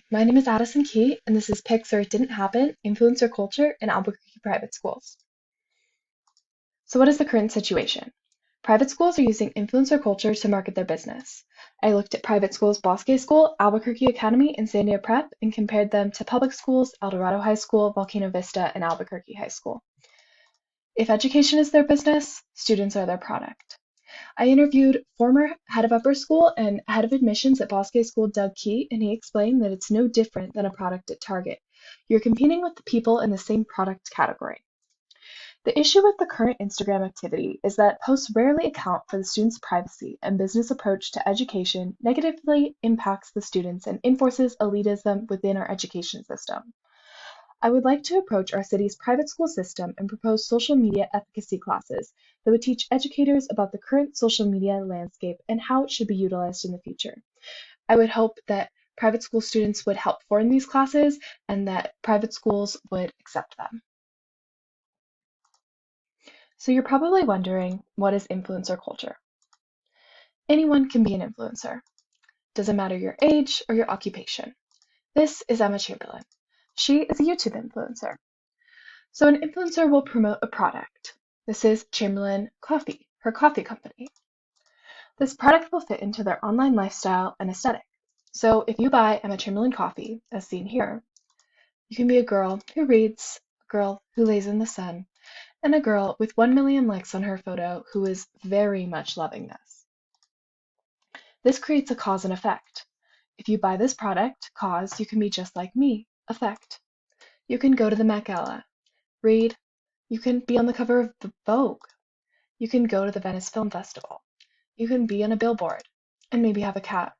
Hi, my name is Addison Key, and this is Pics or It Didn't Happen, Influencer Culture in Albuquerque Private Schools. So what is the current situation? Private schools are using influencer culture to market their business. I looked at private schools Bosque School, Albuquerque Academy, and Sandia Prep, and compared them to public schools, El Dorado High School, Volcano Vista, and Albuquerque High School. If education is their business, students are their product. I interviewed former head of upper school and head of admissions at Bosque School, Doug Key, and he explained that it's no different than a product at Target. You're competing with the people in the same product category. The issue with the current Instagram activity is that posts rarely account for the students' privacy, and business approach to education negatively impacts the students and enforces elitism within our education system. I would like to approach our city's private school system and propose social media efficacy classes that would teach educators about the current social media landscape and how it should be utilized in the future. I would hope that private school students would help form these classes and that private schools would accept them. So you're probably wondering, what is influencer culture? Anyone can be an influencer. Doesn't matter your age or your occupation. This is Emma Chamberlain. She is a YouTube influencer. So an influencer will promote a product. This is Chamberlain Coffee, her coffee company. This product will fit into their online lifestyle and aesthetic. So if you buy Emma Chamberlain coffee, as seen here, you can be a girl who reads, a girl who lays in the sun, and a girl with 1 million likes on her photo who is very much loving this. This creates a cause and effect. If you buy this product, cause, you can be just like me, effect. You can go to the Met Gala, read, you can be on the cover of Vogue. You can go to the Venice Film Festival. You can be on a billboard and maybe have a cat.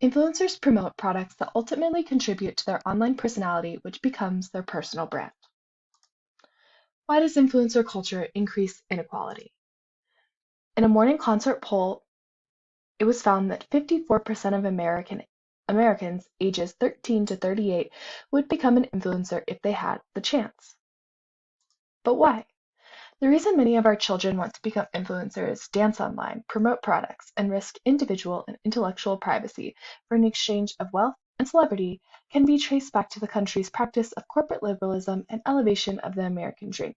Influencers promote products that ultimately contribute to their online personality, which becomes their personal brand. Why does influencer culture increase inequality? In a Morning Consult poll, it was found that 54% of Americans ages 13 to 38 would become an influencer if they had the chance. But why? The reason many of our children want to become influencers, dance online, promote products, and risk individual and intellectual privacy for an exchange of wealth and celebrity can be traced back to the country's practice of corporate liberalism and elevation of the American dream.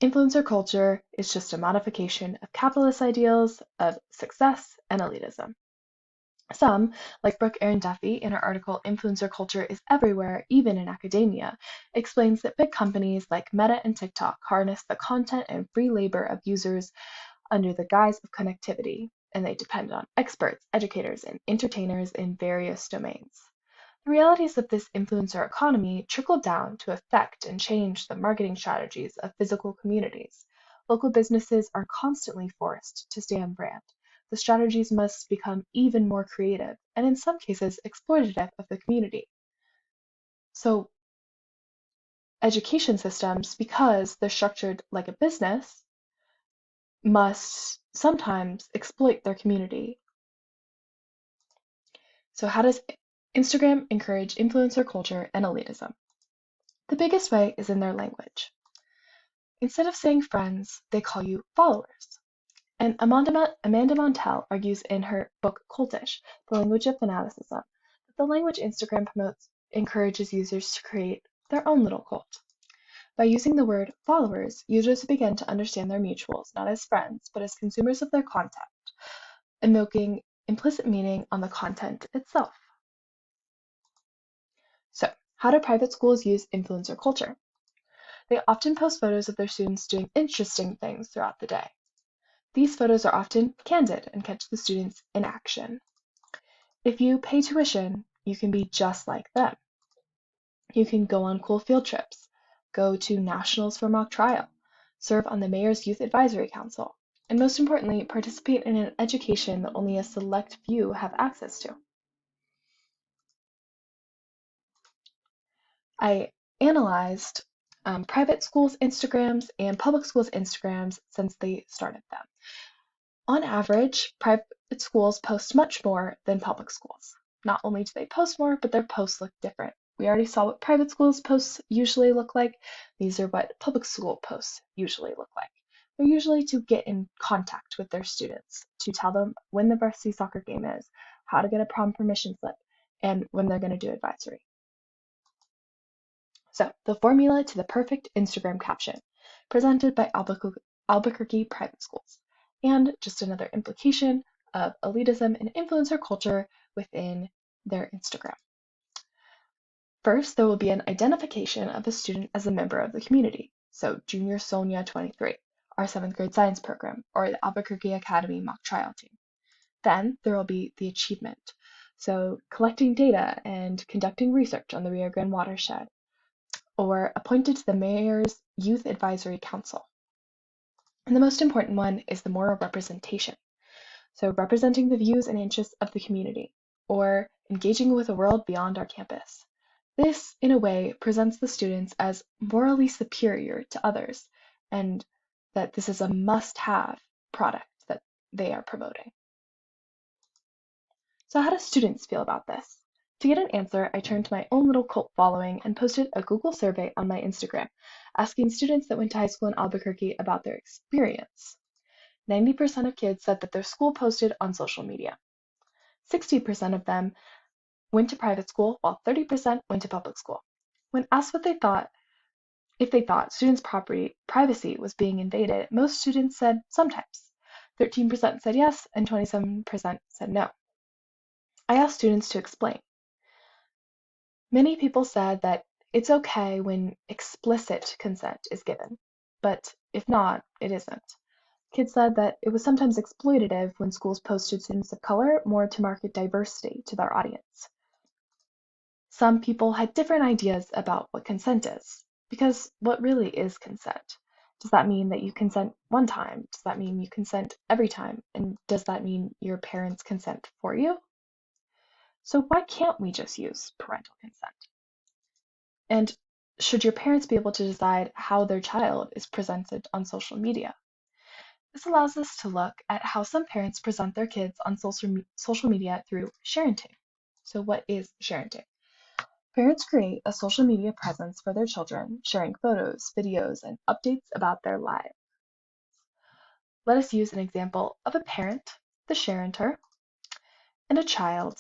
Influencer culture is just a modification of capitalist ideals of success and elitism. Some, like Brooke Aaron Duffy in her article Influencer Culture is Everywhere, Even in Academia, explains that big companies like Meta and TikTok harness the content and free labor of users under the guise of connectivity, and they depend on experts, educators, and entertainers in various domains. The realities of this influencer economy trickle down to affect and change the marketing strategies of physical communities. Local businesses are constantly forced to stay on brand. The strategies must become even more creative and, in some cases, exploitative of the community. So, education systems, because they're structured like a business, must sometimes exploit their community. So, how does Instagram encourage influencer culture and elitism? The biggest way is in their language. Instead of saying friends, they call you followers. And Amanda Montell argues in her book Cultish, The Language of Fanaticism, that the language Instagram promotes encourages users to create their own little cult. By using the word followers, users begin to understand their mutuals not as friends, but as consumers of their content, invoking implicit meaning on the content itself. So, how do private schools use influencer culture? They often post photos of their students doing interesting things throughout the day. These photos are often candid and catch the students in action. If you pay tuition, you can be just like them. You can go on cool field trips, go to nationals for mock trial, serve on the Mayor's Youth Advisory Council, and most importantly, participate in an education that only a select few have access to. I analyzed private schools' Instagrams and public schools' Instagrams since they started them. On average, private schools post much more than public schools. Not only do they post more, but their posts look different. We already saw what private schools posts usually look like. These are what public school posts usually look like. They're usually to get in contact with their students, to tell them when the varsity soccer game is, how to get a prom permission slip, and when they're going to do advisory. So, the formula to the perfect Instagram caption, presented by Albuquerque Private Schools, and just another implication of elitism and influencer culture within their Instagram. First, there will be an identification of a student as a member of the community. So, Junior Sonia 23, our 7th grade science program, or the Albuquerque Academy mock trial team. Then there will be the achievement. So, collecting data and conducting research on the Rio Grande watershed, or appointed to the Mayor's Youth Advisory Council. And the most important one is the moral representation. So, representing the views and interests of the community, or engaging with a world beyond our campus. This, in a way, presents the students as morally superior to others, and that this is a must-have product that they are promoting. So how do students feel about this? To get an answer, I turned to my own little cult following and posted a Google survey on my Instagram, asking students that went to high school in Albuquerque about their experience. 90% of kids said that their school posted on social media. 60% of them went to private school, while 30% went to public school. When asked what they thought, if they thought students' privacy was being invaded, most students said sometimes. 13% said yes, and 27% said no. I asked students to explain. Many people said that it's okay when explicit consent is given, but if not, it isn't. Kids said that it was sometimes exploitative when schools posted students of color more to market diversity to their audience. Some people had different ideas about what consent is, because what really is consent? Does that mean that you consent one time? Does that mean you consent every time? And does that mean your parents consent for you? So why can't we just use parental consent? And should your parents be able to decide how their child is presented on social media? This allows us to look at how some parents present their kids on social media through sharenting. So what is sharenting? Parents create a social media presence for their children, sharing photos, videos, and updates about their lives. Let us use an example of a parent, the sharenter, and a child,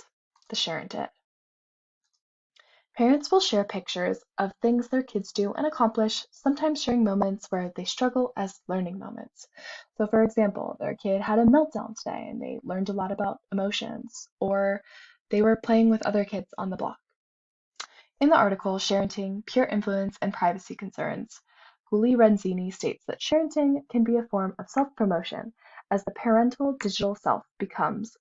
the sharented. Parents will share pictures of things their kids do and accomplish, sometimes sharing moments where they struggle as learning moments. So, for example, their kid had a meltdown today and they learned a lot about emotions, or they were playing with other kids on the block. In the article, Sharenting, Peer Influence and Privacy Concerns, Guli Renzini states that sharenting can be a form of self-promotion as the parental digital self becomes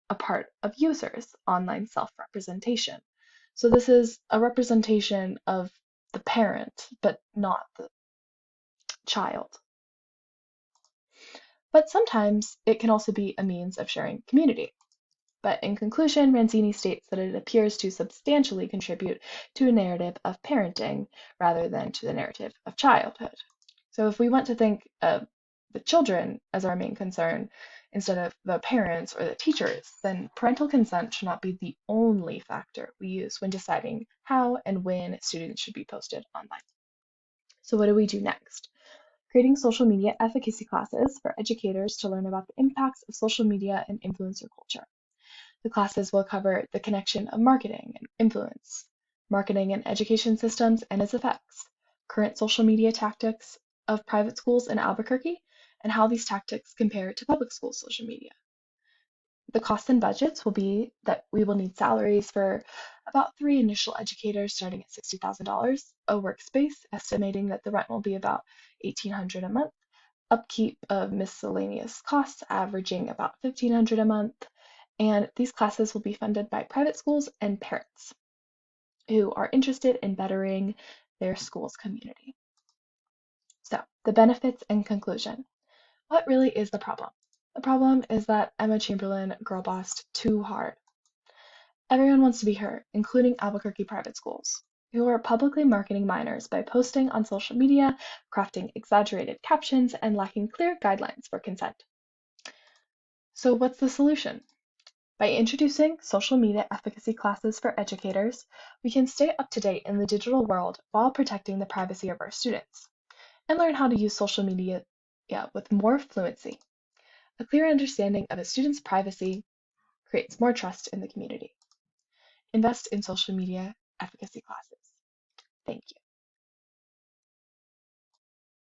a part of users' online self-representation. So this is a representation of the parent, but not the child. But sometimes it can also be a means of sharing community. But in conclusion, Ranzini states that it appears to substantially contribute to a narrative of parenting rather than to the narrative of childhood. So if we want to think of the children as our main concern instead of the parents or the teachers, then parental consent should not be the only factor we use when deciding how and when students should be posted online. So what do we do next? Creating social media efficacy classes for educators to learn about the impacts of social media and influencer culture. The classes will cover the connection of marketing and influence, marketing and education systems and its effects, current social media tactics of private schools in Albuquerque, and how these tactics compare to public school social media. The costs and budgets will be that we will need salaries for about 3 initial educators starting at $60,000, a workspace estimating that the rent will be about $1,800 a month, upkeep of miscellaneous costs averaging about $1,500 a month, and these classes will be funded by private schools and parents who are interested in bettering their school's community. So, the benefits and conclusion. What really is the problem? The problem is that Emma Chamberlain girl-bossed too hard. Everyone wants to be her, including Albuquerque private schools, who are publicly marketing minors by posting on social media, crafting exaggerated captions, and lacking clear guidelines for consent. So what's the solution? By introducing social media efficacy classes for educators, we can stay up to date in the digital world while protecting the privacy of our students, and learn how to use social media with more fluency. A clear understanding of a student's privacy creates more trust in the community. invest in social media efficacy classes. Thank you.